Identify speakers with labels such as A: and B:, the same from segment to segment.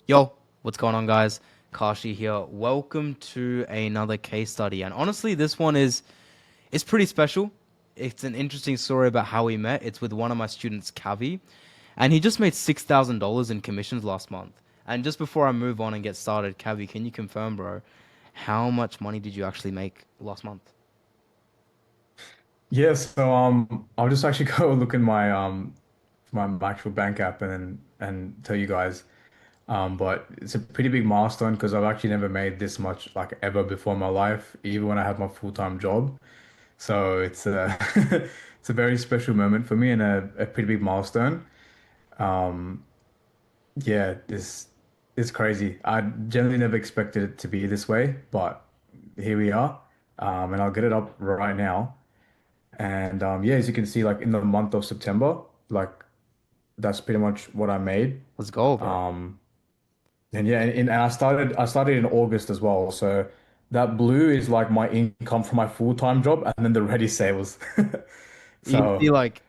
A: Yo, what's going on, guys? Kashi here. Welcome to another case study. And honestly, this one is it's pretty special. It's an interesting story about how we met. It's with one of my students, Kavi, and he just made $6,000 in commissions last month. And just before I move on and get started, Kavi, can you confirm, bro, how much money did you actually make last month?
B: Yeah, so I'll just actually go look in my actual bank app and tell you guys. But it's a pretty big milestone because I've actually never made this much like ever before in my life, even when I had my full-time job. So it's a it's a very special moment for me and a pretty big milestone. Um, yeah, this it's crazy. I generally never expected it to be this way, but here we are. And I'll get it up right now. And yeah, as you can see, like in the month of September, like that's pretty much what I made.
A: Let's go, bro.
B: Um, and yeah, and I started in August as well. So that blue is like my income from my full-time job, and then the red is sales.
A: You see,
B: So
A: like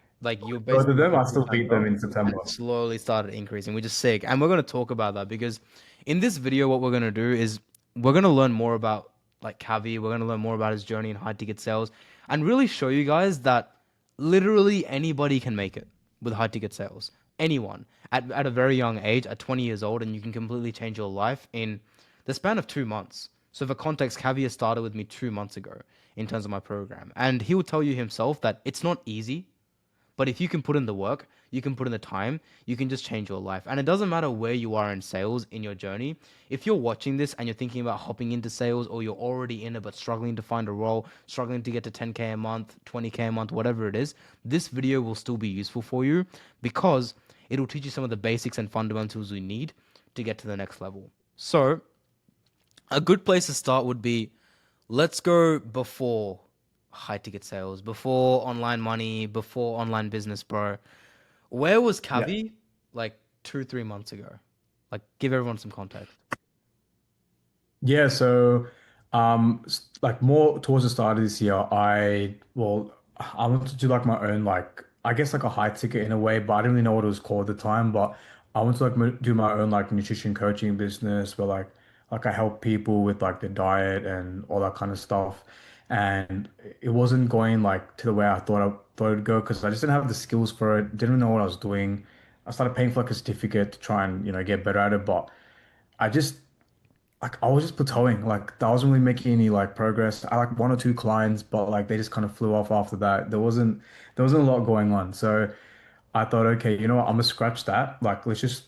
A: you're
B: both
A: basically
B: of them,
A: working a
B: I still
A: full-time
B: beat them
A: job,
B: in
A: and
B: September.
A: it slowly started increasing, which is sick. And we're gonna talk about that because in this video, what we're gonna do is we're gonna learn more about like Kavi. We're gonna learn more about his journey in high ticket sales, and really show you guys that literally anybody can make it with high ticket sales. Anyone at a very young age, at 20 years old, and you can completely change your life in the span of 2 months. So for context, Kavi started with me 2 months ago in terms of my program, and he will tell you himself that it's not easy, but if you can put in the work, you can put in the time, you can just change your life. And it doesn't matter where you are in sales in your journey. If you're watching this and you're thinking about hopping into sales, or you're already in it but struggling to find a role, struggling to get to 10K a month, 20K a month, whatever it is, this video will still be useful for you because it'll teach you some of the basics and fundamentals we need to get to the next level. So, a good place to start would be, let's go before high ticket sales, before online money, before online business, bro. Where was
B: Yeah.
A: Kavi like 2, 3 months ago? Like, give everyone some context.
B: Yeah, so like more towards the start of this year, I wanted to do like my own like I guess like a high ticket in a way, but I didn't really know what it was called at the time. But I want to like do my own like nutrition coaching business where like I help people with like their diet and all that kind of stuff. And it wasn't going like to the way I thought it'd go because I just didn't have the skills for it, didn't know what I was doing. I started paying for like a certificate to try and get better at it, but I just like I was just plateauing. Like I wasn't really making any like progress. I like one or two clients, but like they just kind of flew off after that. There wasn't a lot going on. So I thought, okay, you know what? I'm gonna scratch that. Like let's just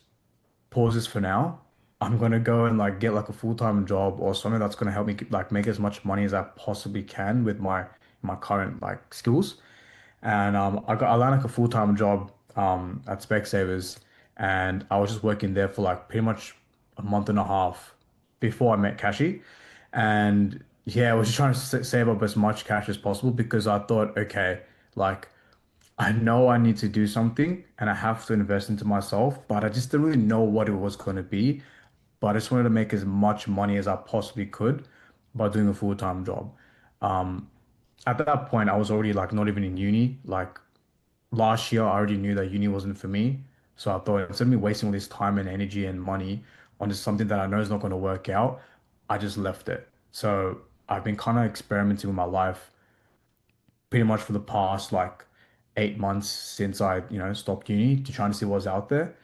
B: pause this for now. I'm gonna go and like get like a full-time job or something that's gonna help me like make as much money as I possibly can with my current like skills. And I landed like a full-time job at Specsavers, and I was just working there for like pretty much a month and a half before I met Kashi. And yeah, I was just trying to save up as much cash as possible because I thought, okay, like I know I need to do something and I have to invest into myself, but I just didn't really know what it was going to be. But I just wanted to make as much money as I possibly could by doing a full-time job. Um, at that point, I was already like not even in uni. Like last year, I already knew that uni wasn't for me. So I thought instead of me wasting all this time and energy and money on just something that I know is not going to work out, I just left it. So I've been kind of experimenting with my life pretty much for the past like 8 months since I, stopped uni to try to see what's out there.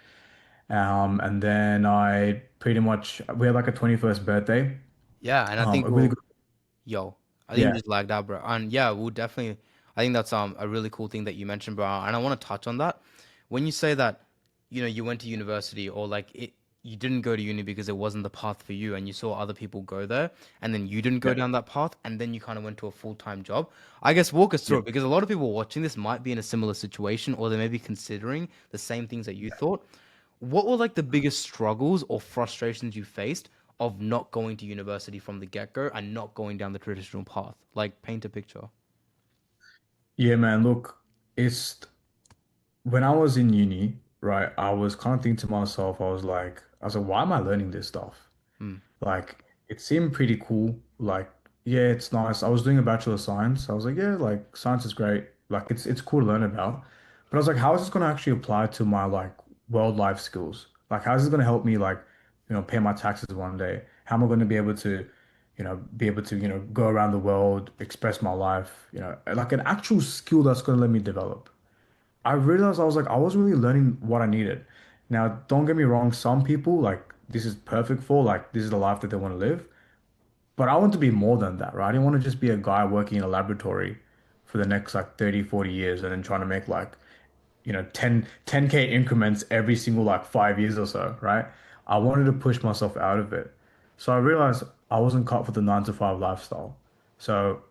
B: And then I pretty much we had like a 21st birthday.
A: Yeah, and I think
B: A really
A: we'll
B: good,
A: Yo, I think you
B: yeah,
A: just lagged out, bro. And yeah, we'll definitely. I think that's a really cool thing that you mentioned, bro. And I want to touch on that. When you say that, you went to university, or like you didn't go to uni because it wasn't the path for you, and you saw other people go there, and then you didn't go
B: yeah,
A: down that path, and then you kind of went to a full-time job. I guess walk us
B: yeah.
A: through it because a lot of people watching this might be in a similar situation, or they may be considering the same things that you thought. What were like the biggest struggles or frustrations you faced of not going to university from the get-go and not going down the traditional path? Like paint a picture.
B: Yeah, man, look, it's when I was in uni, right, I was kind of thinking to myself, I was like, why am I learning this stuff?
A: Hmm.
B: Like, it seemed pretty cool. Like, yeah, it's nice. I was doing a Bachelor of Science. I was like, yeah, like science is great. Like, it's cool to learn about. But I was like, how is this going to actually apply to my like world life skills? Like, how is this going to help me like pay my taxes one day? How am I going to be able to, go around the world, express my life, like an actual skill that's going to let me develop. I realized I was like, I wasn't really learning what I needed. Now, don't get me wrong, some people like this is perfect for, like, this is the life that they want to live. But I want to be more than that, right? I didn't want to just be a guy working in a laboratory for the next like 30, 40 years and then trying to make like, 10K increments every single like 5 years or so, right? I wanted to push myself out of it. So I realized I wasn't cut for the 9 to 5 lifestyle. So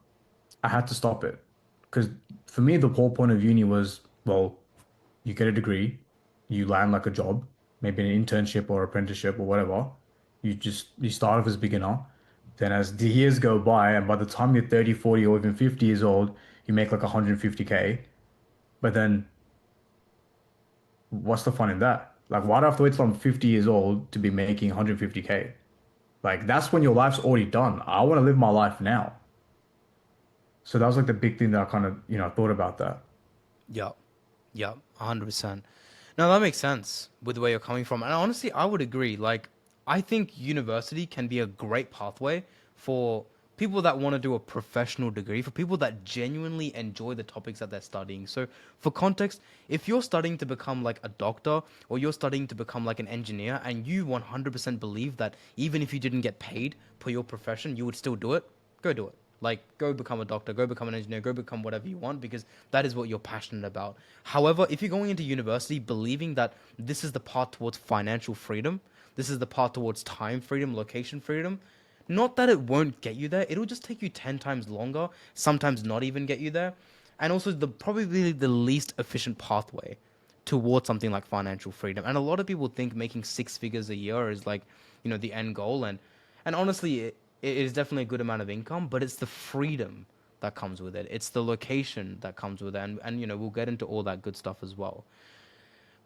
B: I had to stop it. Because for me, the whole point of uni was, well, you get a degree, you land like a job, maybe an internship or apprenticeship or whatever. You start off as a beginner. Then as the years go by, and by the time you're 30, 40, or even 50 years old, you make like 150K. But then what's the fun in that? Like, why do I have to wait till I'm 50 years old to be making 150K? Like, that's when your life's already done. I want to live my life now. So that was like the big thing that I kind of, thought about that.
A: Yeah, yeah, 100%. No, that makes sense with where you're coming from. And honestly, I would agree. Like, I think university can be a great pathway for people that want to do a professional degree, for people that genuinely enjoy the topics that they're studying. So, for context, if you're studying to become like a doctor or you're studying to become like an engineer and you 100% believe that even if you didn't get paid for your profession, you would still do it, go do it. Like, go become a doctor, go become an engineer, go become whatever you want because that is what you're passionate about. However, if you're going into university believing that this is the path towards financial freedom, this is the path towards time freedom, location freedom, not that it won't get you there, it'll just take you 10 times longer, sometimes not even get you there. And also, the probably the least efficient pathway towards something like financial freedom. And a lot of people think making 6 figures a year is like, the end goal. And honestly, it is definitely a good amount of income, but it's the freedom that comes with it. It's the location that comes with it. And we'll get into all that good stuff as well.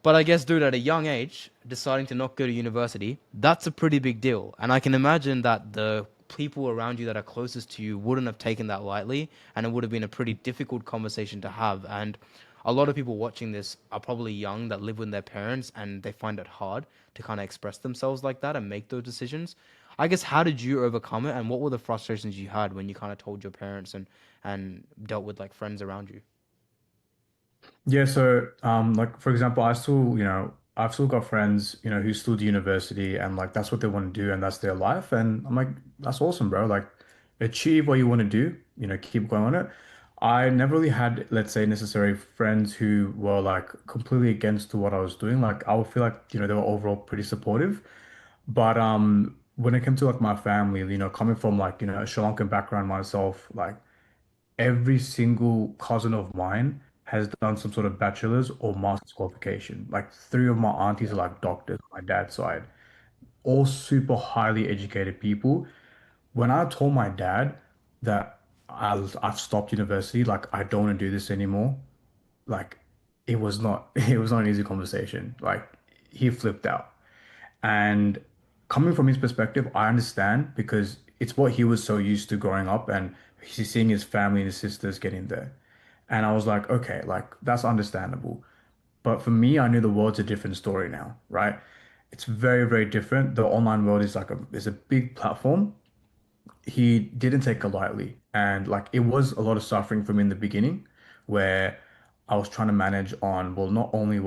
A: But I guess, dude, at a young age, deciding to not go to university, that's a pretty big deal. And I can imagine that the people around you that are closest to you wouldn't have taken that lightly, and it would have been a pretty difficult conversation to have. And a lot of people watching this are probably young that live with their parents, and they find it hard to kind of express themselves like that and make those decisions. I guess, how did you overcome it, and what were the frustrations you had when you kind of told your parents and dealt with like friends around you?
B: Yeah, so like for example, I've still got friends, who still do university and like that's what they want to do and that's their life. And I'm like, that's awesome, bro. Like achieve what you want to do, keep going on it. I never really had, let's say, necessary friends who were like completely against what I was doing. Like I would feel like, they were overall pretty supportive. But when it came to like my family, coming from like, a Sri Lankan background myself, like every single cousin of mine has done some sort of bachelor's or master's qualification. Like three of my aunties are like doctors on my dad's side, all super highly educated people. When I told my dad that I've stopped university, like I don't want to do this anymore, like it was not it was not an easy conversation. Like he flipped out. And coming from his perspective, I understand because it's what he was so used to growing up and he's seeing his family and his sisters getting there. And I was like, okay, like that's understandable. But for me, I knew the world's a different story now, right? It's very, very different. The online world is a big platform. He didn't take it lightly. And like it was a lot of suffering for me in the beginning where I was trying to manage on, well, not only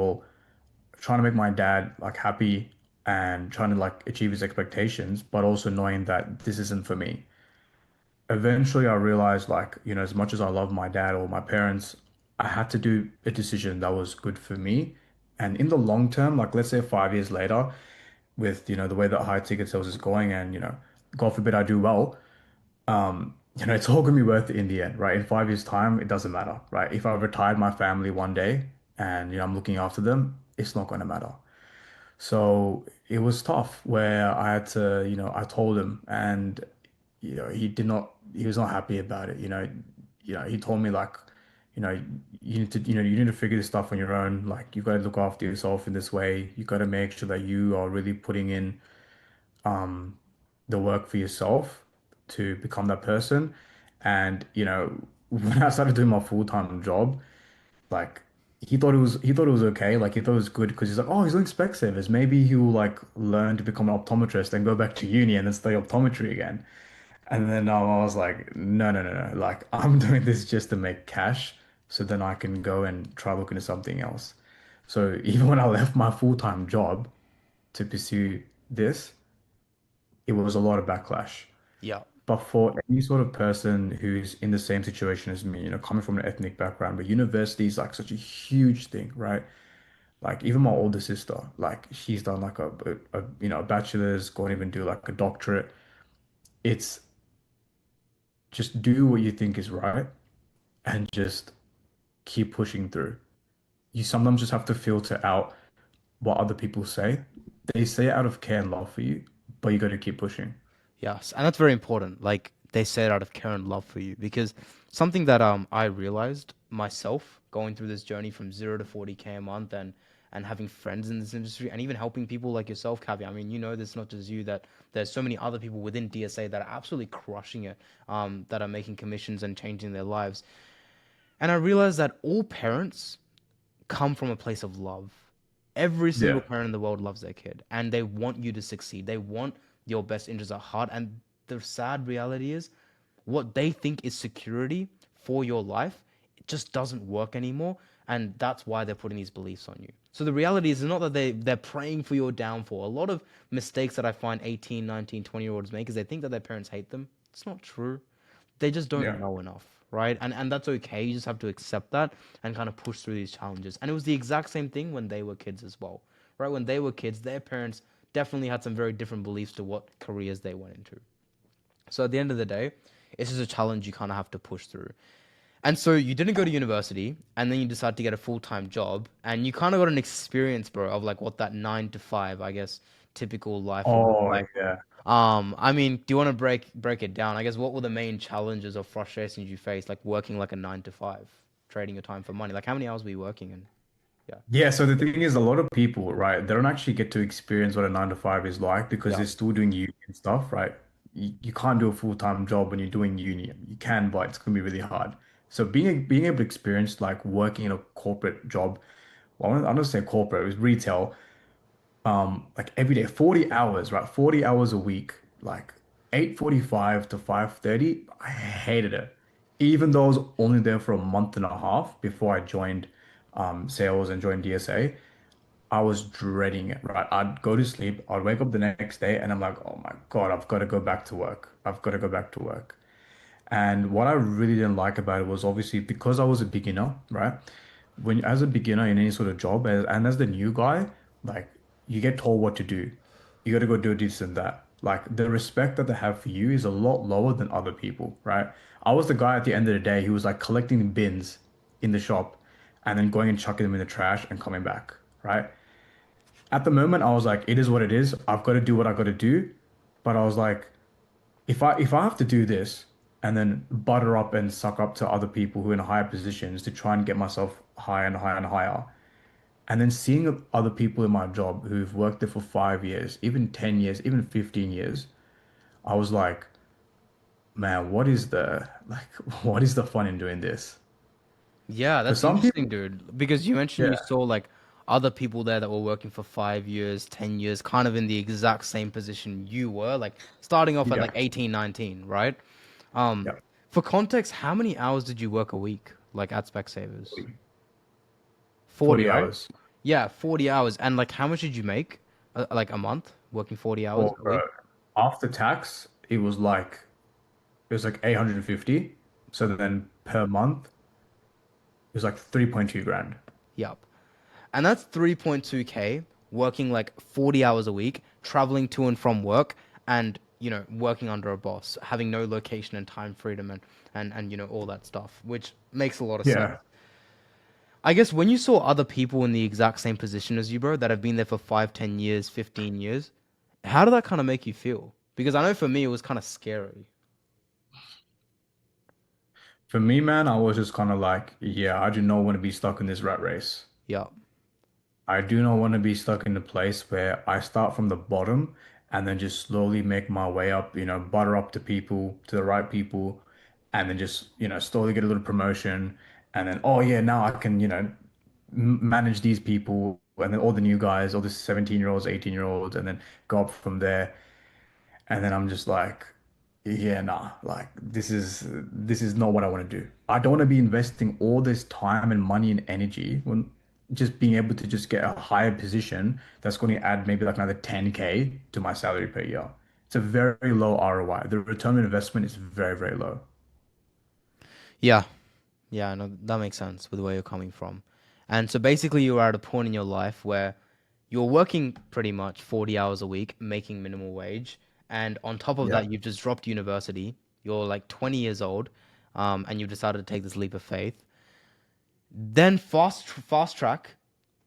B: trying to make my dad like happy and trying to like achieve his expectations, but also knowing that this isn't for me. Eventually, I realized like, as much as I love my dad or my parents, I had to do a decision that was good for me. And in the long term, like let's say 5 years later, with the way that high ticket sales is going and God forbid I do well, it's all gonna be worth it in the end, right? In 5 years' time, it doesn't matter, right? If I retired my family one day and I'm looking after them, it's not gonna matter. So it was tough where I had to, I told him and he was not happy about it. He told me like, you know, you need to figure this stuff on your own. Like you've got to look after yourself in this way. You got to make sure that you are really putting in um the work for yourself to become that person. And, when I started doing my full-time job, like he thought it was okay. Like he thought it was good because he's like, oh, he's doing Specsavers. Maybe he will like learn to become an optometrist and go back to uni and then study optometry again. And then I was like, no, no, no, no. Like I'm doing this just to make cash, so then I can go and try looking at something else. So even when I left my full-time job to pursue this, it was a lot of backlash.
A: Yeah.
B: But for any sort of person who's in the same situation as me, coming from an ethnic background, but university is like such a huge thing, right? Like even my older sister, like she's done like a bachelor's, go and even do like a doctorate. It's just do what you think is right and just keep pushing through. You sometimes just have to filter out what other people say. They say it out of care and love for you, but you got to keep pushing.
A: Yes, and that's very important. Like they said out of care and love for you, because something that I realized myself going through this journey from 0 to 40K a month and having friends in this industry and even helping people like yourself, Kavi. I mean, you know this, not just you, that there's so many other people within DSA that are absolutely crushing it, that are making commissions and changing their lives. And I realized that all parents come from a place of love. Every single
B: Yeah.
A: parent in the world loves their kid and they want you to succeed. They want your best interests at heart. And the sad reality is, what they think is security for your life, it just doesn't work anymore. And that's why they're putting these beliefs on you. So the reality is not that they're praying for your downfall. A lot of mistakes that I find 18, 19, 20-year-olds make is they think that their parents hate them. It's not true. They just don't
B: Yeah.
A: know enough, right? And that's okay. You just have to accept that and kind of push through these challenges. And it was the exact same thing when they were kids as well, right? When they were kids, their parents definitely had some very different beliefs to what careers they went into. So at the end of the day, it's just a challenge you kind of have to push through. And so you didn't go to university, and then you decided to get a full-time job, and you kind of got an experience, bro, of like what that 9 to 5, I guess, typical life would look
B: Oh,
A: like.
B: yeah.
A: I mean, do you want to break it down? I guess what were the main challenges or frustrations you faced, like working like a 9 to 5, trading your time for money? Like how many hours were you working in? Yeah.
B: Yeah, so the thing is, a lot of people, right, they don't actually get to experience what a 9 to 5 is like because
A: Yeah.
B: they're still doing uni and stuff, right? You can't do a full-time job when you're doing uni. You can, but it's gonna be really hard. So being able to experience like working in a corporate job, well, I'm not saying corporate, it was retail, like every day, 40 hours, right? 40 hours a week, like 8:45 to 5:30. I hated it. Even though I was only there for a month and a half before I joined sales and joined DSA, I was dreading it, right? I'd go to sleep, I'd wake up the next day, and I'm like, oh my God, I've got to go back to work. I've got to go back to work. And what I really didn't like about it was obviously because I was a beginner, right? When as a beginner in any sort of job, and as the new guy, like you get told what to do. You got to go do this and that. Like the respect that they have for you is a lot lower than other people, right? I was the guy at the end of the day who was like collecting bins in the shop and then going and chucking them in the trash and coming back, right? At the moment, I was like, it is what it is. I've got to do what I got to do. But I was like, if I have to do this and then butter up and suck up to other people who are in higher positions to try and get myself higher and higher and higher, and then seeing other people in my job who've worked there for 5 years, even 10 years, even 15 years, I was like, man, what is the like what is the fun in doing this?
A: Yeah,
B: Because
A: that's
B: some
A: interesting,
B: people,
A: dude. Because you mentioned you
B: yeah,
A: saw like other people there that were working for 5 years, 10 years, kind of in the exact same position you were, like starting off at
B: yeah,
A: like 18, 19, right? Um,
B: yeah,
A: for context, how many hours did you work a week, like at Specsavers?
B: 40,
A: 40,
B: 40
A: right?
B: hours.
A: Yeah, 40 hours. And like how much did you make? Like a month working 40 hours
B: Or
A: a week?
B: after tax, it was like 850. So then per month, it was like 3.2 grand.
A: Yep. And that's 3.2K working like 40 hours a week, traveling to and from work and, working under a boss, having no location and time freedom and all that stuff, which makes a lot of sense.
B: Yeah.
A: I guess when you saw other people in the exact same position as you, bro, that have been there for 5, 10 years, 15 years, how did that kind of make you feel? Because I know for me it was kind of scary.
B: For me, man, I was just kind of like, yeah, I do not want to be stuck in this rat race.
A: Yeah.
B: I do not want to be stuck in a place where I start from the bottom and then just slowly make my way up, butter up to people, to the right people, and then just, slowly get a little promotion. And then, oh, yeah, now I can, manage these people and then all the new guys, all the 17-year-olds, 18-year-olds, and then go up from there. And then I'm just like, yeah, nah, like this is not what I want to do. I don't want to be investing all this time and money and energy when just being able to just get a higher position that's going to add maybe like another 10K to my salary per year. It's a very low ROI. The return on investment is very, very low.
A: Yeah, yeah, no, that makes sense with where you're coming from. And so basically, you're at a point in your life where you're working pretty much 40 hours a week, making minimal wage. And on top of
B: Yeah.
A: that, you've just dropped university. You're like 20 years old, and you've decided to take this leap of faith. Then fast track,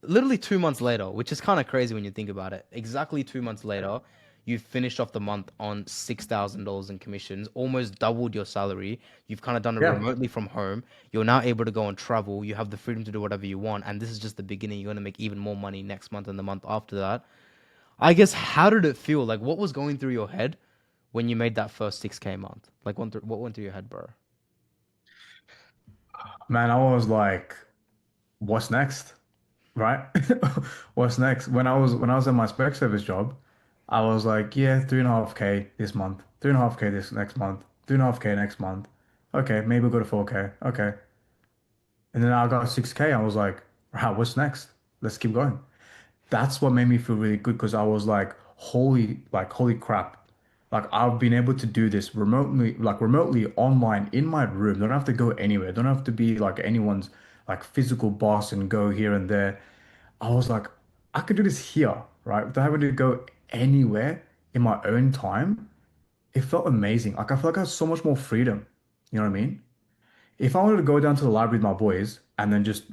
A: literally 2 months later, which is kind of crazy when you think about it. Exactly 2 months later, you finished off the month on $6,000 in commissions, almost doubled your salary. You've kind of done it
B: Yeah.
A: remotely from home. You're now able to go and travel. You have the freedom to do whatever you want, and this is just the beginning. You're going to make even more money next month and the month after that. I guess, how did it feel? Like, what was going through your head when you made that first 6K month? Like, what went through your head, bro?
B: Man, I was like, what's next? Right? What's next? When I was at my spec service job, I was like, yeah, 3.5K this month, 3.5K this next month, 3.5K next month. Okay, maybe we'll go to 4K. Okay. And then I got 6K. I was like, wow, what's next? Let's keep going. That's what made me feel really good because I was like, holy crap. Like I've been able to do this remotely online in my room. Don't have to go anywhere. Don't have to be like anyone's like physical boss and go here and there. I was like, I could do this here, right? Without having to go anywhere in my own time. It felt amazing. Like I felt like I had so much more freedom. You know what I mean? If I wanted to go down to the library with my boys and then just,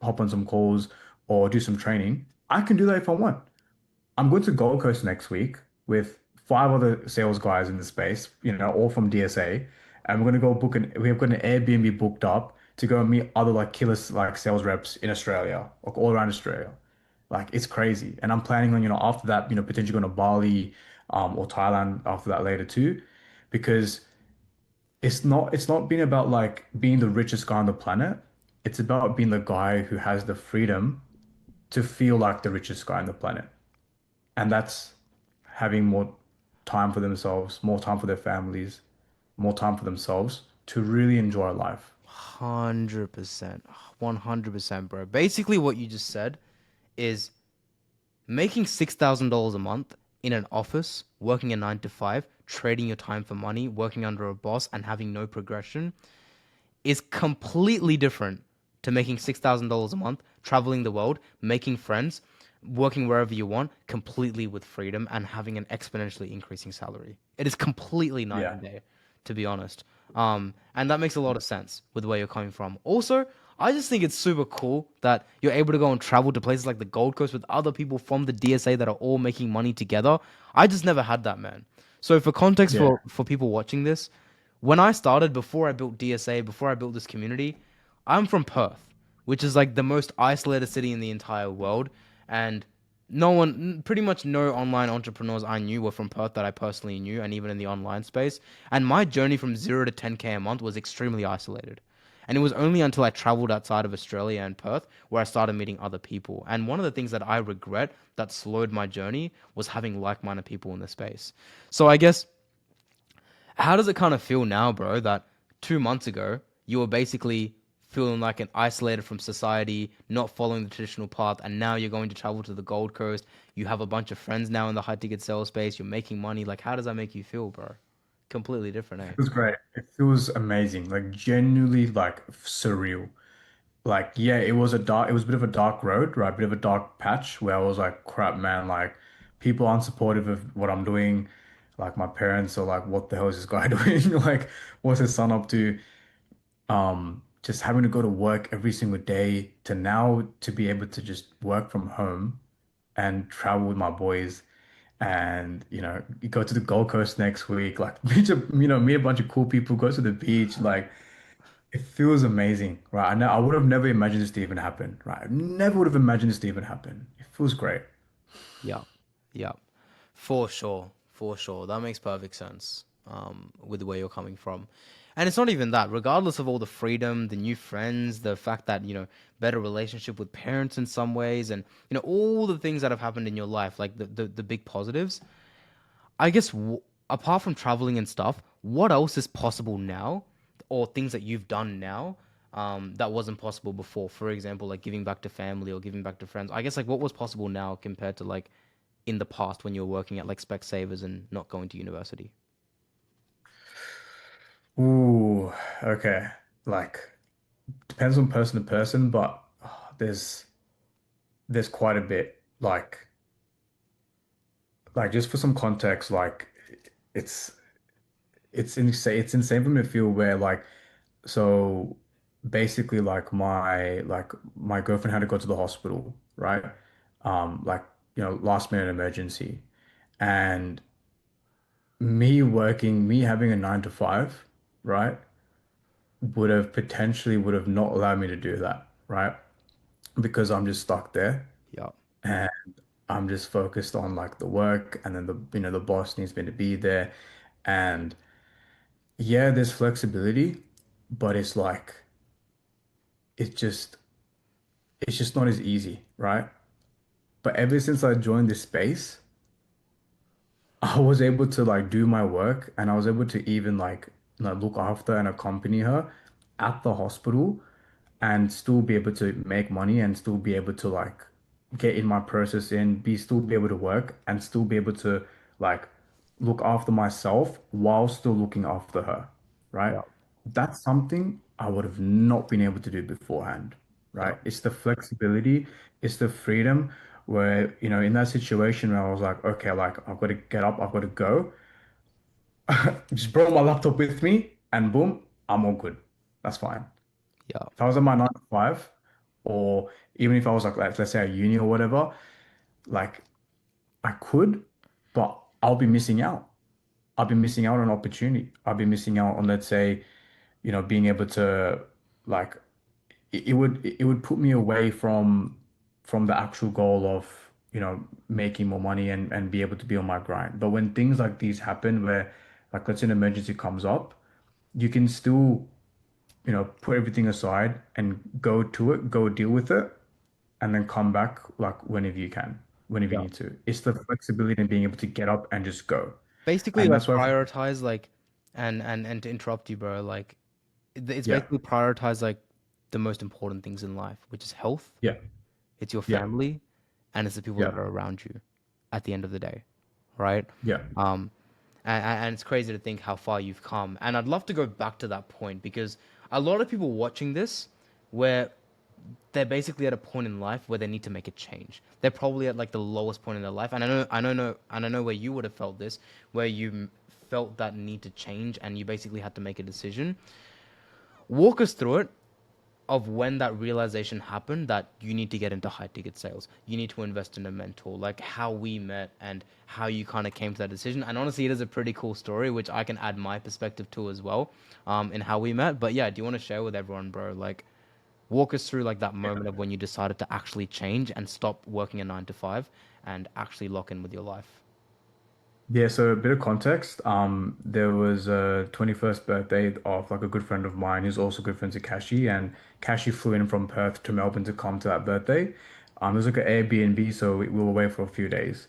B: hop on some calls or do some training, I can do that if I want. I'm going to Gold Coast next week with five other sales guys in the space, all from DSA. And we're going to go we've got an Airbnb booked up to go and meet other like killers, like sales reps in Australia, like all around Australia. Like it's crazy. And I'm planning on, after that, potentially going to Bali, or Thailand after that later too, because it's not been about like being the richest guy on the planet. It's about being the guy who has the freedom to feel like the richest guy on the planet. And that's having more time for themselves, more time for their families, more time for themselves to really enjoy life.
A: 100%. 100%, bro. Basically, what you just said is making $6,000 a month in an office, working a 9 to 5, trading your time for money, working under a boss, and having no progression is completely different to making $6,000 a month, traveling the world, making friends, working wherever you want, completely with freedom and having an exponentially increasing salary. It is completely night
B: Yeah.
A: and day, to be honest. And that makes a lot of sense with where you're coming from. Also, I just think it's super cool that you're able to go and travel to places like the Gold Coast with other people from the DSA that are all making money together. I just never had that, man. So for context
B: Yeah.
A: for people watching this, when I started, before I built DSA, before I built this community, I'm from Perth, which is like the most isolated city in the entire world. And no one, pretty much no online entrepreneurs I knew were from Perth that I personally knew, and even in the online space. And my journey from 0 to 10K a month was extremely isolated. And it was only until I traveled outside of Australia and Perth where I started meeting other people. And one of the things that I regret that slowed my journey was having like minded people in the space. So I guess, how does it kind of feel now, bro, that 2 months ago you were basically feeling like an isolated from society, not following the traditional path, and now you're going to travel to the Gold Coast. You have a bunch of friends now in the high ticket sales space. You're making money. Like, how does that make you feel, bro? Completely different,
B: It
A: eh?
B: feels great. It feels amazing, like genuinely like surreal. Like, yeah, it was a bit of a dark road, right? A bit of a dark patch where I was like, crap, man, like people aren't supportive of what I'm doing. Like my parents are like, what the hell is this guy doing? Like, what's his son up to? Just having to go to work every single day to now to be able to just work from home and travel with my boys and you go to the Gold Coast next week, like meet a bunch of cool people, go to the beach, like it feels amazing, right? I would have never imagined this to even happen, right? I never would have imagined this to even happen. It feels great.
A: Yeah, yeah, for sure, for sure. That makes perfect sense. With where you're coming from, And it's not even that. Regardless of all the freedom, the new friends, the fact that, better relationship with parents in some ways, and, all the things that have happened in your life, like the big positives, I guess apart from traveling and stuff, what else is possible now, or things that you've done now, that wasn't possible before? For example, like giving back to family or giving back to friends. I guess like what was possible now compared to like in the past when you were working at like Specsavers and not going to university.
B: Ooh, okay. Like depends on person to person, but there's quite a bit. Like just for some context, like it's it's insane for me to feel where like so basically like my girlfriend had to go to the hospital, right? Like last minute emergency, and me having a 9 to 5, right, would have not allowed me to do that, right? Because I'm just stuck there
A: Yeah,
B: and I'm just focused on like the work, and then the boss needs me to be there, and yeah, there's flexibility, but it's just it's just not as easy, right? But ever since I joined this space, I was able to like do my work, and I was able to even like look after and accompany her at the hospital and still be able to make money and still be able to like get in my process in, be able to work and still be able to like look after myself while still looking after her, right?
A: yeah,
B: That's something I would have not been able to do beforehand,
A: yeah,
B: right? It's the flexibility, it's the freedom where, in that situation where I was like, okay, like I've got to get up, I've got to go. Just brought my laptop with me and boom, I'm all good. That's fine.
A: yeah,
B: If I was at my 9 to 5, or even if I was like let's say at uni or whatever, like I could, but I'll be missing out. I'll be missing out on opportunity. I'll be missing out on, let's say, being able to like it would put me away from the actual goal of, making more money and be able to be on my grind. But when things like these happen where like let's say an emergency comes up, you can still, put everything aside and go to it, go deal with it, and then come back like whenever you can, whenever you
A: yeah.
B: need to. It's the flexibility and being able to get up and just go.
A: Basically,
B: And
A: like
B: that's why,
A: prioritize like, and to interrupt you, bro. Like, it's
B: yeah,
A: basically prioritize like the most important things in life, which is health,
B: yeah,
A: it's your
B: yeah,
A: family, and it's the people that
B: yeah,
A: are around you at the end of the day, right?
B: yeah,
A: Um, and it's crazy to think how far you've come. And I'd love to go back to that point because a lot of people watching this, where they're basically at a point in life where they need to make a change. They're probably at like the lowest point in their life, and I know where you would have felt this, where you felt that need to change, and you basically had to make a decision. Walk us through it of when that realization happened that you need to get into high ticket sales. You need to invest in a mentor, like how we met and how you kind of came to that decision. And honestly, it is a pretty cool story, which I can add my perspective to as well, in how we met. But yeah, do you want to share with everyone, bro? Like, walk us through like that moment of when you decided to actually change and stop working a 9 to 5 and actually lock in with your life.
B: yeah. So a bit of context. There was a 21st birthday of like a good friend of mine who's also good friends with Kashi, and Kashi flew in from Perth to Melbourne to come to that birthday. It was like an Airbnb, so we were away for a few days.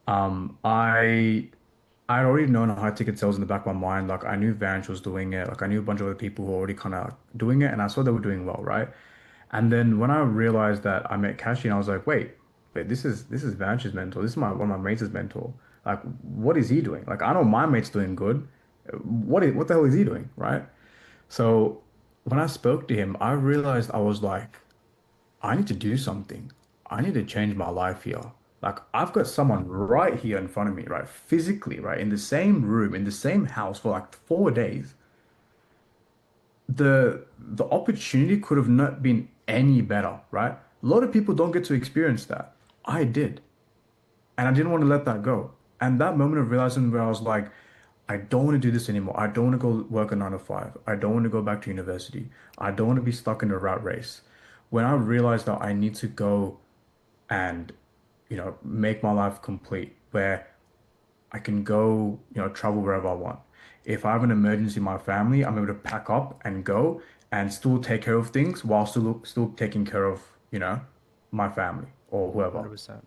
B: I'd already known high ticket sales in the back of my mind. Like I knew Vanch was doing it. Like I knew a bunch of other people who were already kind of doing it, and I saw they were doing well, right? And then when I realized that I met Kashi, and I was like, wait, this is Vanch's mentor. This is my one of my mates' mentor. Like, what is he doing? Like, I know my mate's doing good. What the hell is he doing, right? So when I spoke to him, I realized I was like, I need to do something. I need to change my life here. Like I've got someone right here in front of me, right? Physically, right? In the same room, in the same house for like 4 days. The opportunity could have not been any better, right? A lot of people don't get to experience that. I did. And I didn't want to let that go. And that moment of realizing where I was like, I don't want to do this anymore. I don't want to go work a 9 to 5. I don't want to go back to university. I don't want to be stuck in a rat race. When I realized that I need to go and make my life complete where I can go, travel wherever I want. if I have an emergency in my family, I'm able to pack up and go and still take care of things while still taking care of, my family or whoever.
A: 100%.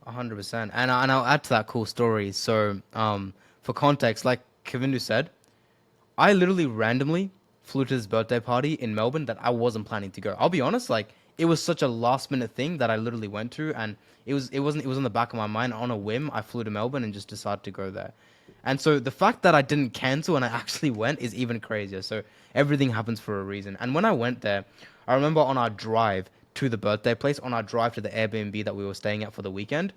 A: 100%. And I'll add to that cool story. So, for context, like Kavindu said, I literally randomly flew to this birthday party in Melbourne that I wasn't planning to go. I'll be honest, like it was such a last minute thing that I literally went to, and it was on the back of my mind on a whim. I flew to Melbourne and just decided to go there. And so the fact that I didn't cancel and I actually went is even crazier. So everything happens for a reason. And when I went there, I remember on our drive to the birthday place, on our drive to the Airbnb that we were staying at for the weekend,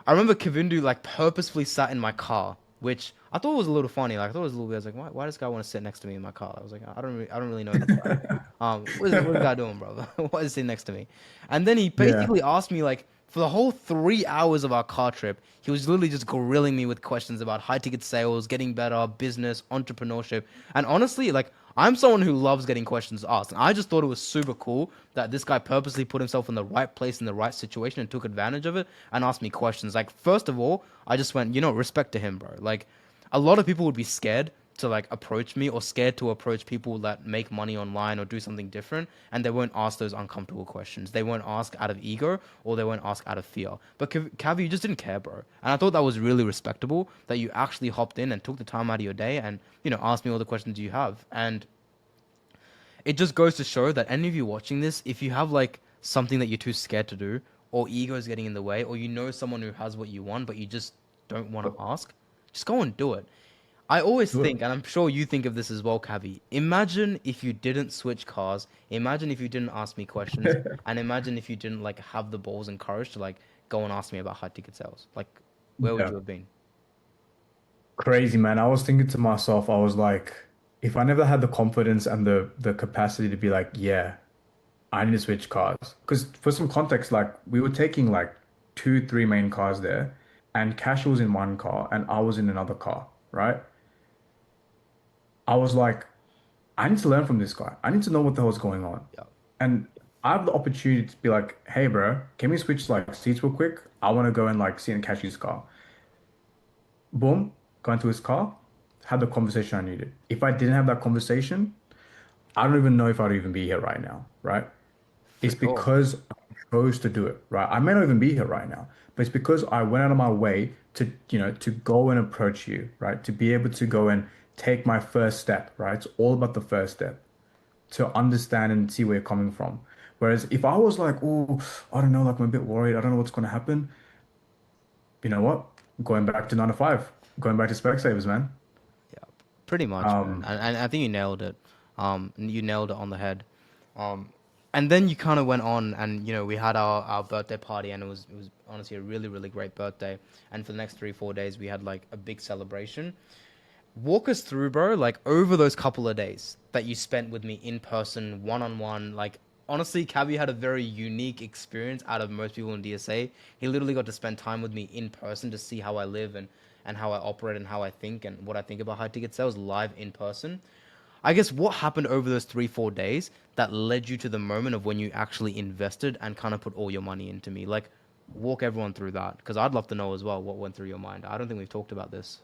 A: I remember Kavindu like purposefully sat in my car, which I thought was a little funny. Like I thought it was a little weird. I was like, why does this guy want to sit next to me in my car? I was like, I don't really know this guy. What is the guy doing, bro? Why is he sitting next to me? And then he
B: Yeah.
A: basically asked me like for the whole 3 hours of our car trip, he was literally just grilling me with questions about high ticket sales, getting better, business, entrepreneurship, and honestly, like I'm someone who loves getting questions asked. And I just thought it was super cool that this guy purposely put himself in the right place in the right situation and took advantage of it and asked me questions. Like, first of all, I just went, respect to him, bro. Like, a lot of people would be scared to like approach me or scared to approach people that make money online or do something different, and they won't ask those uncomfortable questions. They won't ask out of ego or they won't ask out of fear. But Kavi, you just didn't care, bro. And I thought that was really respectable that you actually hopped in and took the time out of your day and asked me all the questions you have. And it just goes to show that any of you watching this, if you have like something that you're too scared to do, or ego is getting in the way, or someone who has what you want, but you just don't want to ask, just go and do it. I always
B: Do
A: think, and I'm sure you think of this as well, Kavi. Imagine if you didn't switch cars. Imagine if you didn't ask me questions,
B: it.
A: and imagine if you didn't like have the balls and courage to like go and ask me about high ticket sales. Like, where would
B: Yeah.
A: you have been?
B: Crazy, man. I was thinking to myself, I was like, if I never had the confidence and the capacity to be like, yeah, I need to switch cars. Because for some context, like we were taking like two, three main cars there, and Cash was in one car and I was in another car, right? I was like, I need to learn from this guy. I need to know what the hell's going on.
A: Yeah,
B: And I have the opportunity to be like, hey, bro, can we switch like seats real quick? I want to go and like sit in Cash's car. Boom, got into his car, had the conversation I needed. If I didn't have that conversation, I don't even know if I'd even be here right now, right?
A: for
B: It's
A: sure.
B: because I chose to do it, right? I may not even be here right now, but it's because I went out of my way to, to go and approach you, right? To be able to go and take my first step, right? It's all about the first step to understand and see where you're coming from. Whereas if I was like, oh, I don't know, like I'm a bit worried, I don't know what's going to happen, you know what? Going back to 9 to 5, going back to Specsavers, man.
A: Yeah, pretty much, man.
B: Um,
A: And I think you nailed it. You nailed it on the head. Um, and then you kind of went on, and we had our birthday party, and it was honestly a really really great birthday. And for the next 3 4 days, we had like a big celebration. Walk us through, bro, like over those couple of days that you spent with me in person, one on one. Like, honestly, Cavi had a very unique experience out of most people in DSA. He literally got to spend time with me in person to see how I live and how I operate and how I think and what I think about high ticket sales live in person. I guess what happened over those 3 4 days that led you to the moment of when you actually invested and kind of put all your money into me? Like, walk everyone through that because I'd love to know as well what went through your mind. I don't think we've talked about this.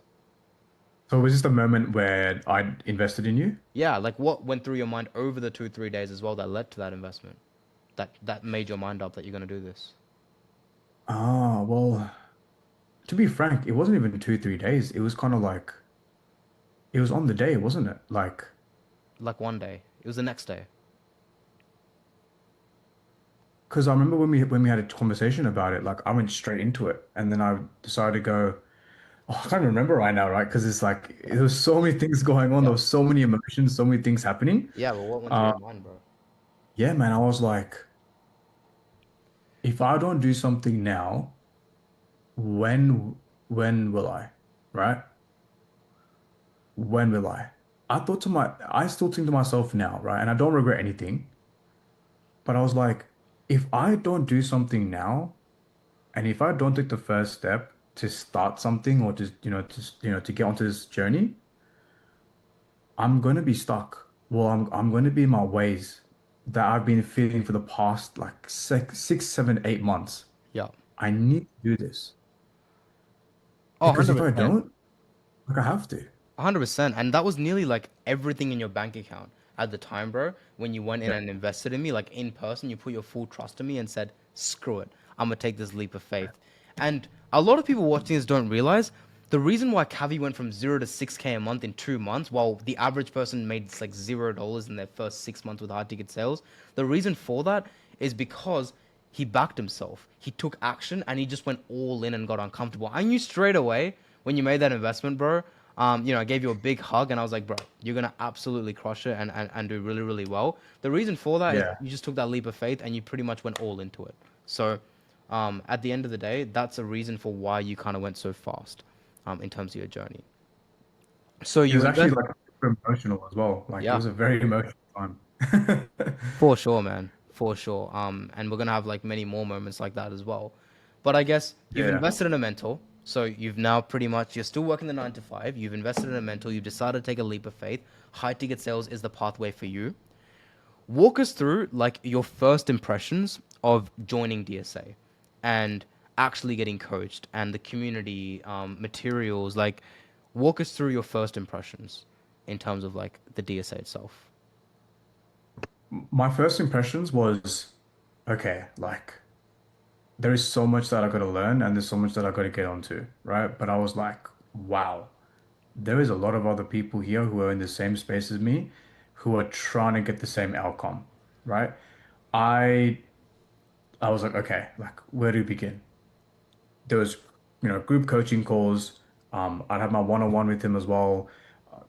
B: so was this the moment where I invested in you?
A: Yeah, like what went through your mind over the 2 3 days as well that led to that investment, that made your mind up that you're gonna do this,
B: Ah, well, to be frank, it wasn't even 2, 3 days. It was kind of like it was on the day, wasn't it? Like,
A: like one day. It was the next day.
B: because I remember when we had a conversation about it, like I went straight into it, and then I decided to go. Oh, I can't remember right now, right? Because it's like there was so many things going on. There
A: Yeah,
B: was so many emotions, so many things happening.
A: yeah. But what went through
B: Uh,
A: your mind, bro?
B: yeah, man, I was like, if I don't do something now, when will I? Right? When will I? I still think to myself now, right? And I don't regret anything, but I was like, if I don't do something now, and if I don't take the first step to start something or to get onto this journey, I'm going to be stuck. Well, I'm going to be in my ways that I've been feeling for the past like 6, 7, 8 months.
A: Yeah.
B: I need to do this
A: Oh,
B: because if I
A: 100%.
B: don't, like I have to.
A: 100%. And that was nearly like everything in your bank account at the time, bro. When you went in
B: Yeah.
A: and invested in me, like in person, you put your full trust in me and said, screw it. I'm going to take this leap of faith. And a lot of people watching this don't realize the reason why Kavi went from 0 to 6K a month in 2 months, while the average person made like $0 in their first 6 months with high ticket sales. The reason for that is because he backed himself. He took action and he just went all in and got uncomfortable. I knew straight away when you made that investment, bro. I gave you a big hug and I was like, bro, you're gonna absolutely crush it and do really, really well. The reason for that is
B: Yeah.
A: you just took that leap of faith and you pretty much went all into it. So, at the end of the day, that's a reason for why you kind of went so fast, in terms of your journey. So
B: It
A: you
B: was actually
A: invest,
B: like super emotional as well. Like it
A: yeah.
B: was a very emotional time.
A: For sure, man. For sure. And we're gonna have like many more moments like that as well. But I guess you've
B: Yeah.
A: invested in a mentor, so you've now pretty much you're still working the 9 to 5. You've invested in a mentor. You've decided to take a leap of faith. High ticket sales is the pathway for you. Walk us through like your first impressions of joining DSA, and actually getting coached and the community materials. Like, walk us through your first impressions in terms of like the DSA itself.
B: My first impressions was, okay, like there is so much that I got to learn and there's so much that I got to get onto, right? But I was like, wow, there is a lot of other people here who are in the same space as me, who are trying to get the same outcome, right? I I was like, okay, like where do we begin? There was, group coaching calls. I'd have my one-on-one with him as well.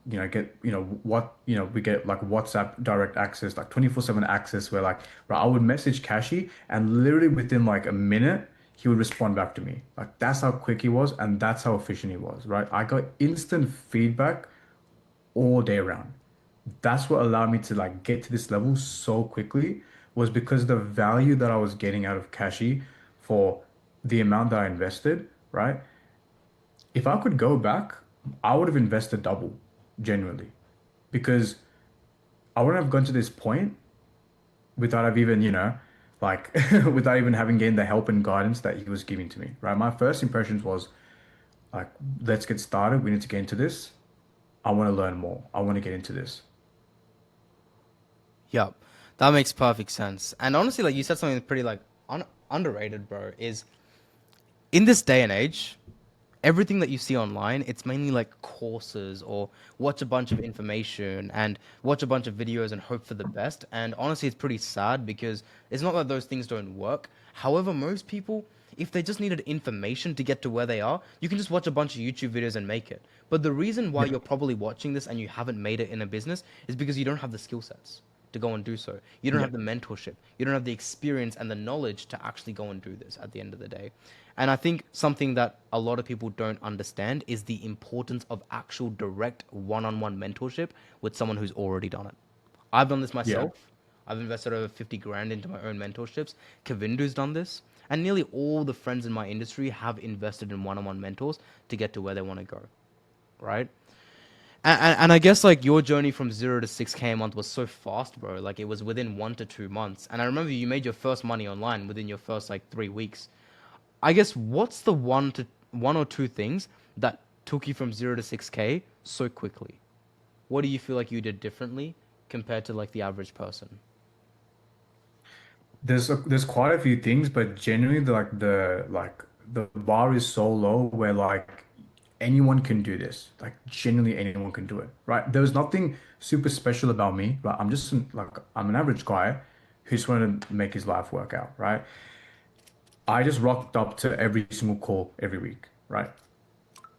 B: Get, we get like WhatsApp direct access, like 24/7 access where like, right, I would message Kashi and literally within like a minute, he would respond back to me. Like that's how quick he was and that's how efficient he was, right? I got instant feedback all day round. That's what allowed me to like get to this level so quickly was because the value that I was getting out of Kashi for the amount that I invested, right? If I could go back, I would have invested double, genuinely, because I wouldn't have gone to this point without have even, like without even having gained the help and guidance that he was giving to me, right? My first impressions was like, let's get started. We need to get into this. I want to learn more. I want to get into this.
A: Yep, that makes perfect sense. And honestly, like you said something pretty like underrated, bro, is in this day and age, everything that you see online, it's mainly like courses or watch a bunch of information and watch a bunch of videos and hope for the best. And honestly, it's pretty sad because it's not that those things don't work. However, most people, if they just needed information to get to where they are, you can just watch a bunch of YouTube videos and make it. But the reason why
B: Yeah.
A: you're probably watching this and you haven't made it in a business is because you don't have the skill sets to go and do so. You don't
B: Yeah.
A: have the mentorship. You don't have the experience and the knowledge to actually go and do this at the end of the day. And I think something that a lot of people don't understand is the importance of actual direct one-on-one mentorship with someone who's already done it. I've done this
B: Yeah.
A: myself. I've invested over 50 grand into my own mentorships. Kavindu's done this. And nearly all the friends in my industry have invested in one-on-one mentors to get to where they want to go, right? And I guess like your journey from 0 to 6K a month was so fast, bro. Like it was within 1 to 2 months. And I remember you made your first money online within your first like 3 weeks. I guess what's the one or two things that took you from 0 to 6K so quickly? What do you feel like you did differently compared to like the average person?
B: There's quite a few things, but generally the bar is so low where like anyone can do this. Like genuinely anyone can do it, right? There was nothing super special about me, right? I'm an average guy who's trying to make his life work out, right? I just rocked up to every single call every week, right?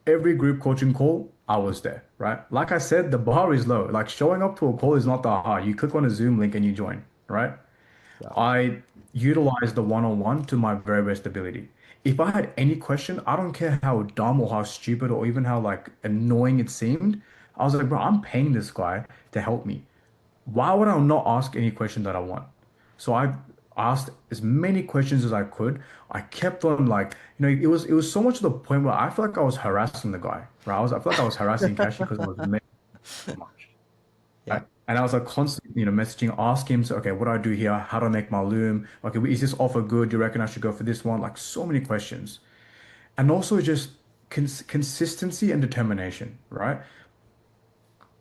B: Every group coaching call, I was there, right? Like I said, the bar is low. Like showing up to a call is not that hard. You click on a Zoom link and you join, right?
A: Yeah.
B: I utilize the one-on-one to my very best ability. If I had any question, I don't care how dumb or how stupid or even how like annoying it seemed. I was like, bro, I'm paying this guy to help me. Why would I not ask any question that I want? So I asked as many questions as I could. I kept on like, it was so much to the point where I feel like I was harassing the guy, right? I feel like I was harassing Kashi because I was making so much.
A: Yeah.
B: Right? And I was like constantly, messaging, ask him, so, okay, what do I do here? How do I make my loom? Okay, is this offer good? Do you reckon I should go for this one? Like so many questions. And also just consistency and determination, right?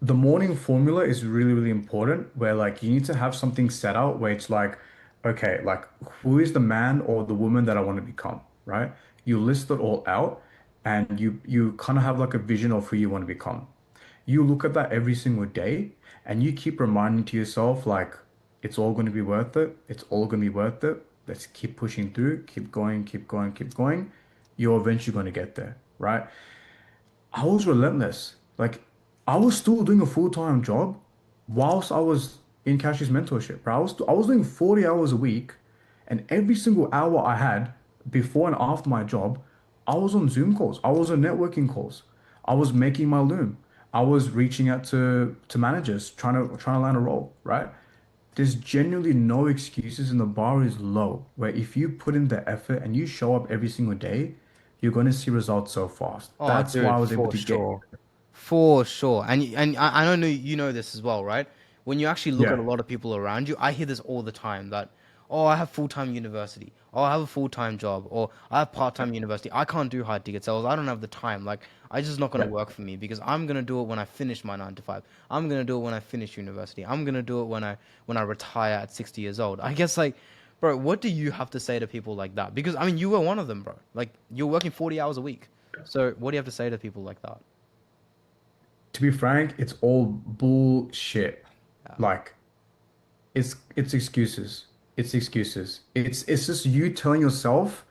B: the morning formula is really, really important where like you need to have something set out where it's like, okay, like who is the man or the woman that I want to become, right? You list it all out and you kind of have like a vision of who you want to become. You look at that every single day and you keep reminding to yourself like it's all going to be worth it. It's all going to be worth it. Let's keep pushing through, keep going, keep going, keep going. You're eventually going to get there, right? I was relentless. Like I was still doing a full-time job whilst I was in Cash's mentorship, bro. I was doing 40 hours a week, and every single hour I had before and after my job, I was on Zoom calls. I was on networking calls. I was making my loom. I was reaching out to managers trying to land a role, right? There's genuinely no excuses, and the bar is low. Where if you put in the effort and you show up every single day, you're going to see results so fast.
A: Oh,
B: That's why
A: dude,
B: I was able
A: for
B: to get
A: sure. For sure. And I don't know you know this as well, right? When you actually look at a
B: yeah,
A: lot of people around you, I hear this all the time that, oh, I have full-time university. Oh, I have a full-time job. Or I have part-time university. I can't do high ticket sales. I don't have the time. Like, it's just not going to
B: yeah.
A: work for me because I'm going to do it when I finish my 9 to 5. I'm going to do it when I finish university. I'm going to do it when I retire at 60 years old. I guess like, bro, what do you have to say to people like that? Because I mean, you were one of them, bro. Like, you're working 40 hours a week. So, what do you have to say to people like that?
B: To be frank, it's all bullshit.
A: Yeah.
B: Like it's excuses. It's excuses. It's just you telling yourself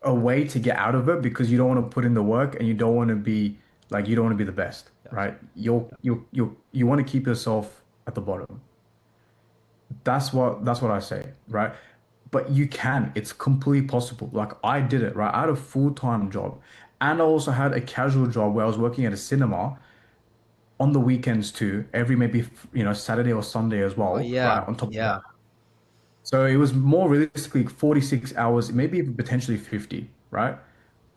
B: a way to get out of it because you don't want to put in the work and you don't want to be like you don't want to be the best,
A: Yes.
B: right? You want to keep yourself at the bottom. That's what I say, right? But you can. It's completely possible. Like I did it, right? I had a full-time job and I also had a casual job where I was working at a cinema on the weekends too, every maybe Saturday or Sunday as
A: Oh
B: well, right?
A: yeah,
B: On top of
A: yeah.
B: that. So it was more realistically 46 hours, maybe even potentially 50, right?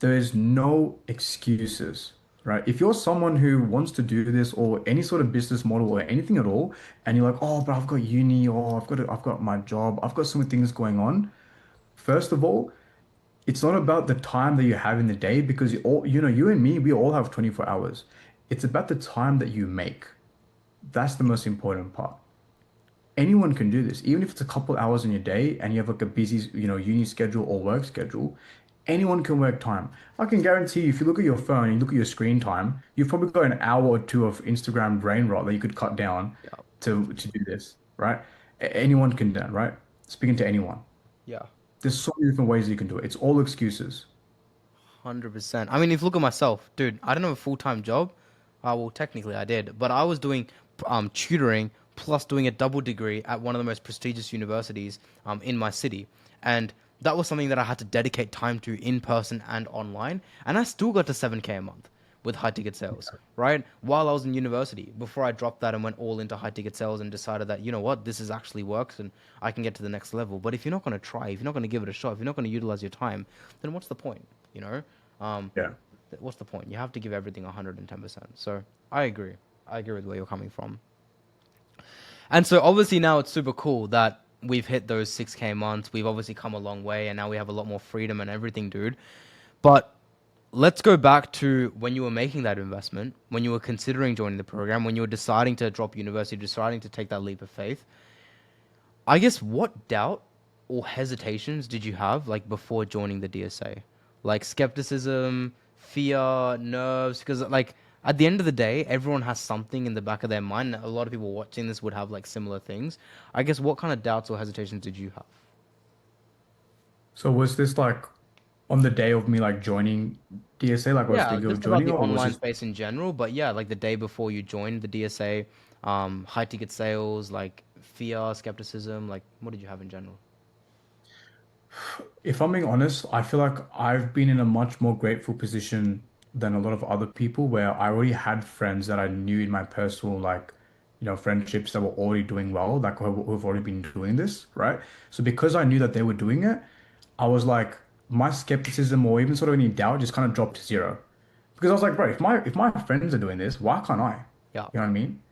B: There is no excuses, right? If you're someone who wants to do this or any sort of business model or anything at all, and you're like, oh, but I've got uni or I've got my job, I've got so many things going on. First of all, it's not about the time that you have in the day because you and me, we all have 24 hours. It's about the time that you make. That's the most important part. Anyone can do this, even if it's a couple hours in your day and you have like a busy, uni schedule or work schedule. Anyone can work time. I can guarantee you, if you look at your phone and you look at your screen time, you've probably got an hour or two of Instagram brain rot that you could cut down
A: Yeah,
B: to do this, right? Anyone can do that, right? Speaking to anyone.
A: yeah,
B: There's so many different ways you can do it. It's all excuses.
A: 100%. I mean, if you look at myself, dude, I don't have a full-time job. Well, technically I did, but I was doing tutoring plus doing a double degree at one of the most prestigious universities in my city. And that was something that I had to dedicate time to in person and online. And I still got to 7K a month with high ticket sales, right? While I was in university, before I dropped that and went all into high ticket sales and decided that, you know what, this is actually works and I can get to the next level. But if you're not going to try, if you're not going to give it a shot, if you're not going to utilize your time, then what's the point? You know? Um,
B: Yeah.
A: what's the point? You have to give everything 110%. So I agree. I agree with where you're coming from. And so obviously now it's super cool that we've hit those 6K months. We've obviously come a long way and now we have a lot more freedom and everything, dude. But let's go back to when you were making that investment, when you were considering joining the program, when you were deciding to drop university, deciding to take that leap of faith. I guess what doubt or hesitations did you have like before joining the DSA? Like skepticism, fear, nerves, because like at the end of the day, everyone has something in the back of their mind. A lot of people watching this would have like similar things. I guess what kind of doubts or hesitations did you have?
B: So was this like on the day of me like joining DSA, like I was
A: Yeah,
B: thinking of
A: just about
B: joining,
A: the
B: or was
A: online
B: this
A: space in general, but yeah, like the day before you joined the DSA, high ticket sales, like fear, skepticism, like what did you have in general?
B: if I'm being honest, I feel like I've been in a much more grateful position than a lot of other people where I already had friends that I knew in my personal, like, friendships that were already doing well, like who've already been doing this, right? So because I knew that they were doing it, I was like, my skepticism or even sort of any doubt just kind of dropped to zero. Because I was like, bro, if my friends are doing this, why can't I?
A: Yeah,
B: You know what I mean?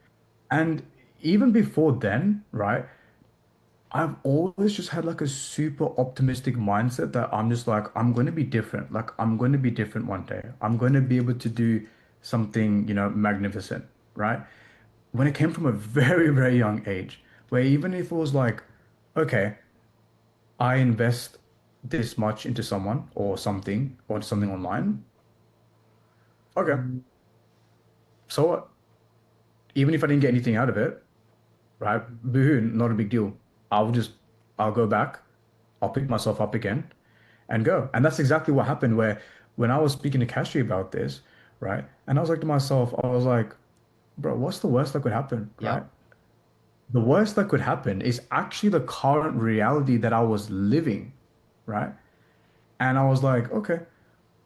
B: And even before then, right? I've always just had like a super optimistic mindset that I'm just like, I'm going to be different. Like, I'm going to be different one day. I'm going to be able to do something, magnificent. right? When it came from a very, very young age, where even if it was like, okay, I invest this much into someone or something online, okay, so what? Even if I didn't get anything out of it, right? Boo-hoo, not a big deal. I'll just, I'll go back, I'll pick myself up again and go. And that's exactly what happened where when I was speaking to Kashi about this, right? And I was like to myself, I was like, bro, what's the worst that could happen,
A: Yep.
B: right? The worst that could happen is actually the current reality that I was living, right? And I was like, okay,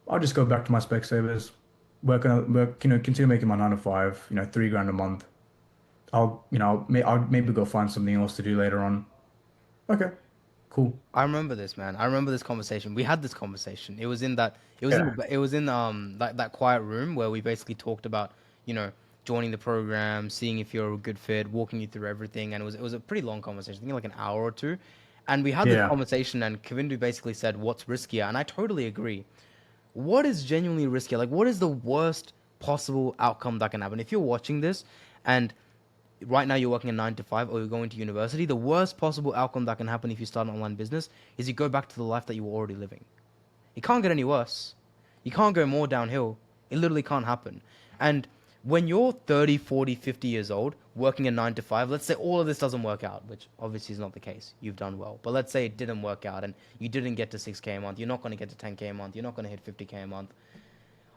B: I'll just go back to my Specsavers, continue making my 9 to 5, 3 grand a month. I'll maybe go find something else to do later on. Okay, cool.
A: I remember this, man. I remember this conversation. We had this conversation. It was in that.
B: Yeah,
A: It was in that quiet room where we basically talked about joining the program, seeing if you're a good fit, walking you through everything, and it was a pretty long conversation. I think like an hour or two, and we had this
B: yeah.
A: conversation, and Kavindu basically said, "What's riskier?" And I totally agree. What is genuinely riskier? Like, what is the worst possible outcome that can happen? If you're watching this, and right now you're working a 9 to 5 or you're going to university, the worst possible outcome that can happen if you start an online business is you go back to the life that you were already living. It can't get any worse. You can't go more downhill. It literally can't happen. And when you're 30, 40, 50 years old, working a 9 to 5, let's say all of this doesn't work out, which obviously is not the case. You've done well. But let's say it didn't work out and you didn't get to 6K a month. You're not going to get to 10K a month. You're not going to hit 50K a month.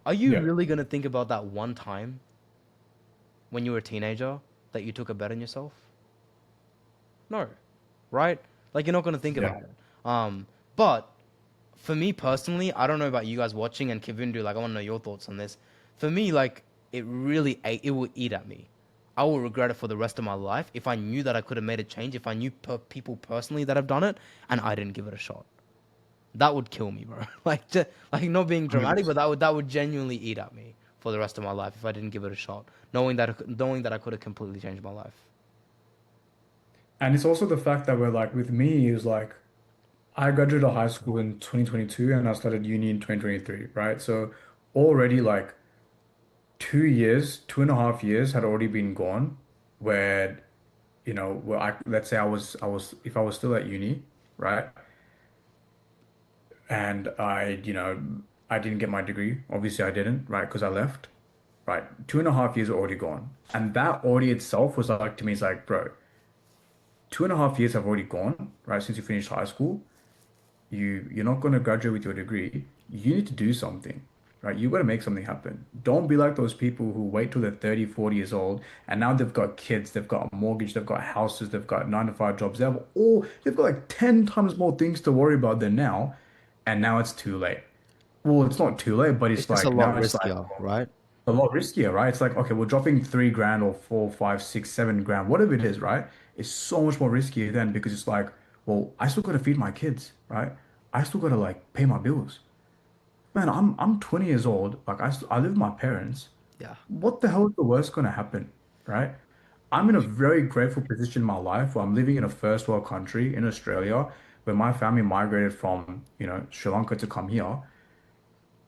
A: Are you
B: Yeah,
A: really going to think about that one time when you were a teenager that you took a bet on yourself? No, right? Like you're not going to think
B: yeah.
A: about it. But for me personally, I don't know about you guys watching and Kavindu, like I want to know your thoughts on this. For me, like it will eat at me. I will regret it for the rest of my life if I knew that I could have made a change, if I knew people personally that have done it and I didn't give it a shot. That would kill me, bro. Like not being dramatic, but
B: 100%.
A: that would genuinely eat at me for the rest of my life if I didn't give it a shot, knowing that I could have completely changed my life.
B: And it's also the fact that we're like, with me, is like, I graduated high school in 2022 and I started uni in 2023, right? So already like 2 years, 2.5 years had already been gone where, let's say if I was still at uni, right? And I didn't get my degree. Obviously I didn't, right? Because I left, right? 2.5 years are already gone. And that already itself was like, to me, it's like, bro, 2.5 years have already gone, right? Since you finished high school. You're not going to graduate with your degree. You need to do something, right? You got to make something happen. Don't be like those people who wait till they're 30, 40 years old and now they've got kids, they've got a mortgage, they've got houses, they've got 9 to 5 jobs. They've got like 10 times more things to worry about than now, and now it's too late. Well, it's not too late, but
A: It's
B: it's
A: just a
B: like
A: lot
B: now it's like
A: riskier, right?
B: a lot riskier, right? It's like, okay, we're dropping 3 grand or 4, 5, 6, 7 grand, whatever it is, right? It's so much more riskier then because it's like, well, I still gotta feed my kids, right? I still gotta like pay my bills. Man, I'm 20 years old. Like I live with my parents.
A: Yeah.
B: What the hell is the worst gonna happen, right? I'm in a very grateful position in my life where I'm living in a first world country in Australia, where my family migrated from, Sri Lanka to come here.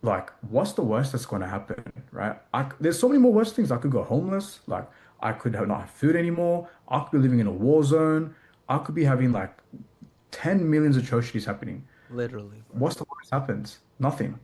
B: Like, what's the worst that's going to happen, right? There's so many more worse things. I could go homeless. Like, I could not have food anymore. I could be living in a war zone. I could be having like 10 millions atrocities happening.
A: Literally, bro.
B: What's the worst happens? Nothing.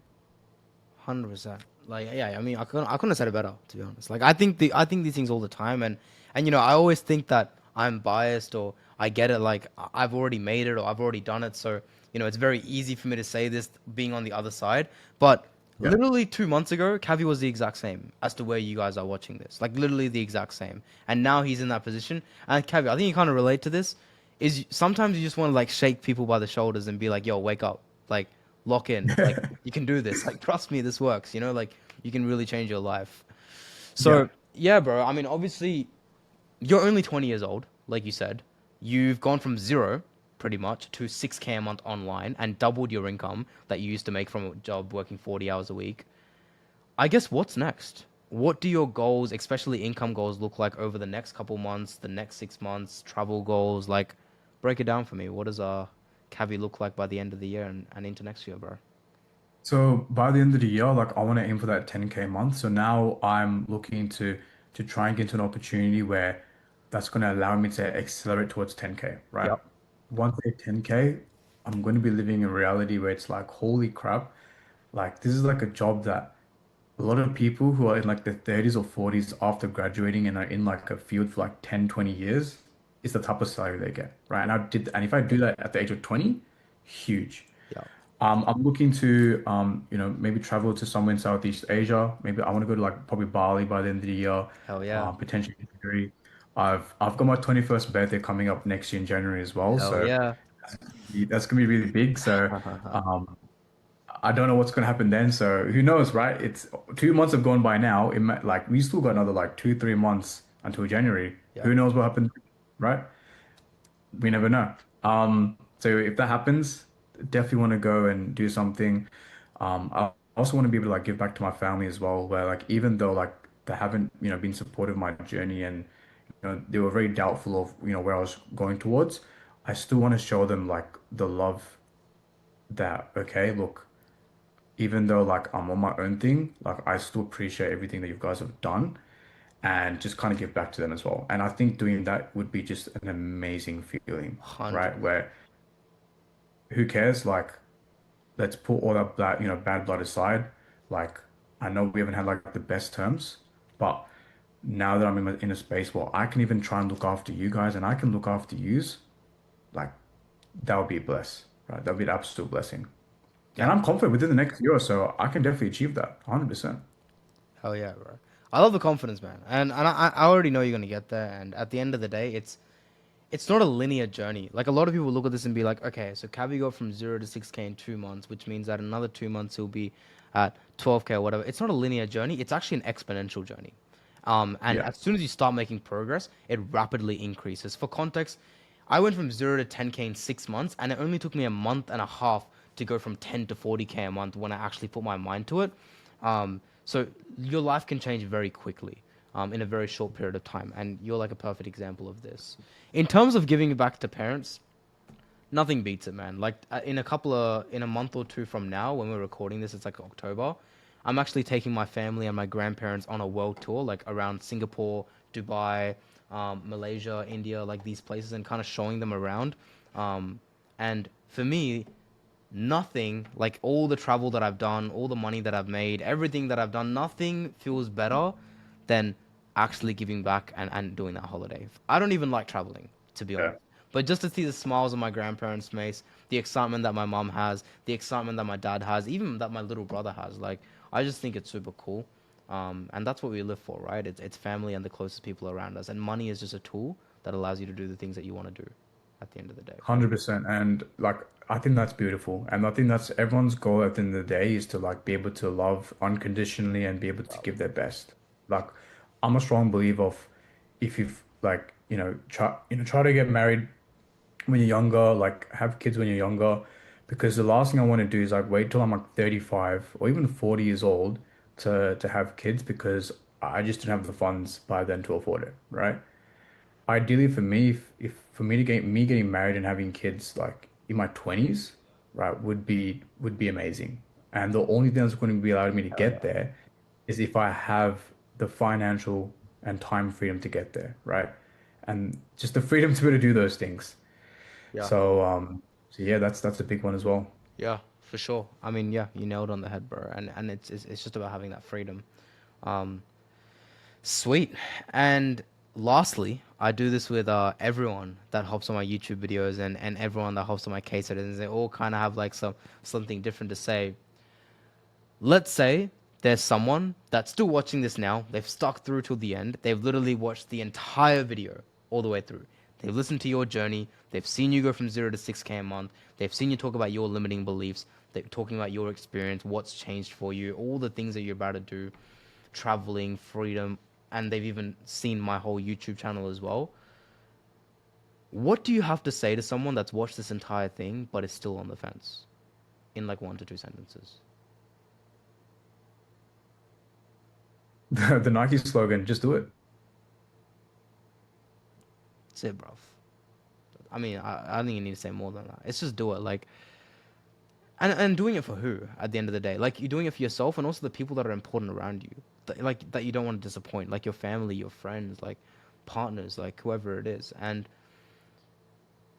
A: 100%. Like, yeah, I mean, I couldn't have said it better, to be honest. Like, I think these things all the time, and I always think that I'm biased or I get it. Like, I've already made it or I've already done it, so it's very easy for me to say this, being on the other side. But
B: Yeah.
A: literally 2 months ago, Cavi was the exact same as to where you guys are watching this. Like, literally the exact same, and now he's in that position. And Cavi, I think you kind of relate to this. Is sometimes you just want to like shake people by the shoulders and be like, "Yo, wake up!" Like, lock in. Like, you can do this. Like, trust me, this works. Like you can really change your life.
B: Yeah.
A: So yeah, bro. I mean, obviously, you're only 20 years old, like you said. You've gone from zero, pretty much, to 6K a month online and doubled your income that you used to make from a job working 40 hours a week. I guess what's next? What do your goals, especially income goals, look like over the next couple months, the next 6 months, travel goals? Like, break it down for me. What does Cavi look like by the end of the year and into next year, bro?
B: So by the end of the year, like I want to aim for that 10K month. So now I'm looking to to try and get into an opportunity where that's going to allow me to accelerate towards 10K, right?
A: Yep.
B: Once I hit 10K, I'm going to be living in reality where it's like, holy crap, like this is like a job that a lot of people who are in like their 30s or 40s after graduating and are in like a field for like 10, 20 years is the type of salary they get, right? And if I do that at the age of 20, huge.
A: Yep.
B: I'm looking to, maybe travel to somewhere in Southeast Asia. Maybe I want to go to like probably Bali by the end of the year,
A: Hell yeah.
B: potentially January. I've got my 21st birthday coming up next year in January as well,
A: Hell
B: so
A: yeah.
B: that's gonna be really big. So um, I don't know what's gonna happen then. So who knows, right? It's 2 months have gone by now. Like we still got another like 3 months until January.
A: Yep.
B: Who knows what happens, right? We never know. So if that happens, definitely want to go and do something. I also want to be able to like give back to my family as well, where like even though like they haven't, been supportive of my journey and they were very doubtful of, where I was going towards, I still want to show them like the love that, okay, look, even though like I'm on my own thing, like I still appreciate everything that you guys have done and just kind of give back to them as well. And I think doing that would be just an amazing feeling, right?
A: 100.
B: Where who cares? Like, let's put all that bad blood aside. Like, I know we haven't had like the best terms, but now that I'm in a space where I can even try and look after you guys and I can look after yous, like that would be a bless, right? That would be an absolute blessing. And
A: Yep.
B: I'm confident within the next year or so, I can definitely achieve that 100%.
A: Hell yeah, bro. I love the confidence, man. And I already know you're gonna get there. And at the end of the day, it's not a linear journey. Like a lot of people look at this and be like, okay, so Cavi got from 0 to 6K in 2 months, which means that in another 2 months he'll be at 12K or whatever. It's not a linear journey. It's actually an exponential journey. And
B: Yeah.
A: as soon as you start making progress, it rapidly increases. For context, I went from 0 to 10K in 6 months, and it only took me a month and a half to go from 10 to 40K a month when I actually put my mind to it. So your life can change very quickly in a very short period of time, and you're like a perfect example of this. In terms of giving back to parents, nothing beats it, man. Like in a month or two from now, when we're recording this, it's like October. I'm actually taking my family and my grandparents on a world tour, like around Singapore, Dubai, Malaysia, India, like these places, and kind of showing them around. Um, and for me, nothing like all the travel that I've done, all the money that I've made, everything that I've done, nothing feels better than actually giving back and doing that holiday. I don't even like traveling, to be
B: Yeah.
A: honest. But just to see the smiles on my grandparents' face, the excitement that my mom has, the excitement that my dad has, even that my little brother has, like I just think it's super cool. And that's what we live for, right? It's family and the closest people around us. And money is just a tool that allows you to do the things that you want to do at the end of the day.
B: 100%. And like, I think that's beautiful. And I think that's everyone's goal at the end of the day is to like be able to love unconditionally and be able to give their best. Like, I'm a strong believer of if you've like, try to get married when you're younger, like have kids when you're younger, because the last thing I want to do is like wait till I'm like 35 or even 40 years old to have kids because I just didn't have the funds by then to afford it, right? Ideally for me, if for me to get me getting married and having kids like in my 20s, right, would be amazing. And the only thing that's going to be allowing me to
A: Hell
B: get
A: yeah.
B: there is if I have the financial and time freedom to get there, right? And just the freedom to be able to do those things.
A: Yeah.
B: So yeah, that's a big one as well.
A: Yeah, for sure. I mean, yeah, you nailed on the head, bro. And it's just about having that freedom. Um, Sweet. And lastly, I do this with everyone that hops on my YouTube videos and everyone that hops on my case studies. They all kind of have like something different to say. Let's say there's someone that's still watching this now. They've stuck through till the end. They've literally watched the entire video all the way through. They've listened to your journey. They've seen you go from 0 to 6K a month. They've seen you talk about your limiting beliefs. They're talking about your experience, what's changed for you, all the things that you're about to do, traveling, freedom, and they've even seen my whole YouTube channel as well. What do you have to say to someone that's watched this entire thing but is still on the fence in like 1 to 2 sentences?
B: The Nike slogan, just do it.
A: That's it, bruv. I mean, I don't think you need to say more than that. It's just do it. Like, and doing it for who at the end of the day? Like, you're doing it for yourself and also the people that are important around you. like that you don't want to disappoint, like your family, your friends, like partners, like whoever it is. And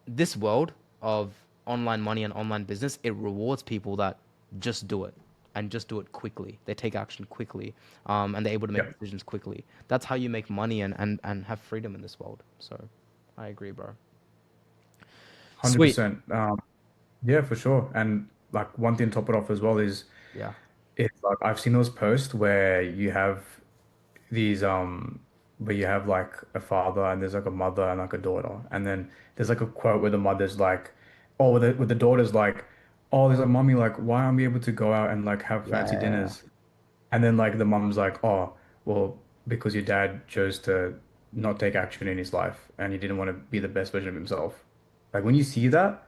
A: this world of online money and online business, it rewards people that just do it and just do it quickly. They take action quickly, and they're able to make
B: Yeah,
A: decisions quickly. That's how you make money and have freedom in this world. So I agree, bro. Sweet.
B: 100%. Yeah, for sure. And like one thing to top it off as well is
A: Yeah.
B: it's like I've seen those posts where you have these where you have like a father and there's like a mother and like a daughter, and then there's like a quote where the mother's like, oh, with the daughter's like, oh, there's a mommy, like why aren't we able to go out and like have fancy
A: Yeah.
B: dinners? And then like the mom's like, oh, well, because your dad chose to not take action in his life and he didn't want to be the best version of himself. Like when you see that,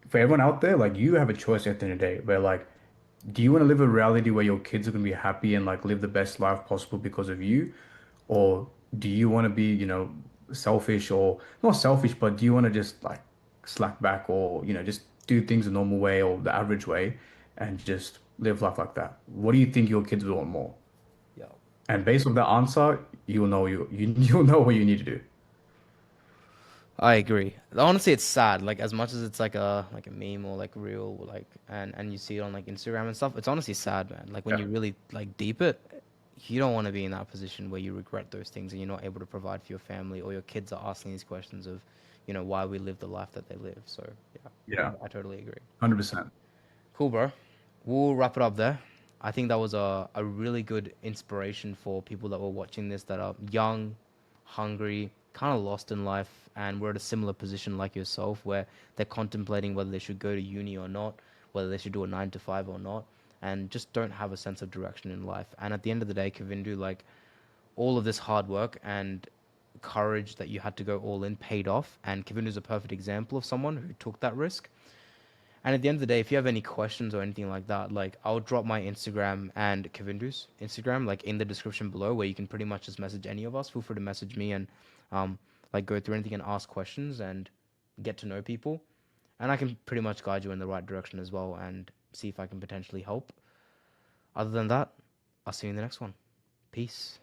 B: for everyone out there, like you have a choice at the end of the day where like, do you want to live a reality where your kids are going to be happy and like live the best life possible because of you? Or do you want to be, selfish or not selfish, but do you want to just like slack back or, just do things the normal way or the average way and just live life like that? What do you think your kids will want more?
A: Yeah.
B: And based on that answer, you'll know you'll know what you need to do.
A: I agree. Honestly, it's sad. Like as much as it's like a meme or like real, like and you see it on like Instagram and stuff. It's honestly sad, man. Like when
B: Yeah.
A: you really like deep it, you don't want to be in that position where you regret those things and you're not able to provide for your family or your kids are asking these questions of, why we live the life that they live. So yeah,
B: Yeah.
A: I totally agree.
B: 100%.
A: Cool, bro. We'll wrap it up there. I think that was a really good inspiration for people that were watching this that are young, hungry, kind of lost in life, and we're at a similar position like yourself where they're contemplating whether they should go to uni or not, whether they should do a 9 to 5 or not, and just don't have a sense of direction in life. And at the end of the day, Kavindu, like all of this hard work and courage that you had to go all in paid off. And Kavindu's a perfect example of someone who took that risk. And at the end of the day, if you have any questions or anything like that, like I'll drop my Instagram and Kavindu's Instagram like in the description below, where you can pretty much just message any of us. Feel free to message me and um, like go through anything and ask questions and get to know people. And I can pretty much guide you in the right direction as well and see if I can potentially help. Other than that, I'll see you in the next one. Peace.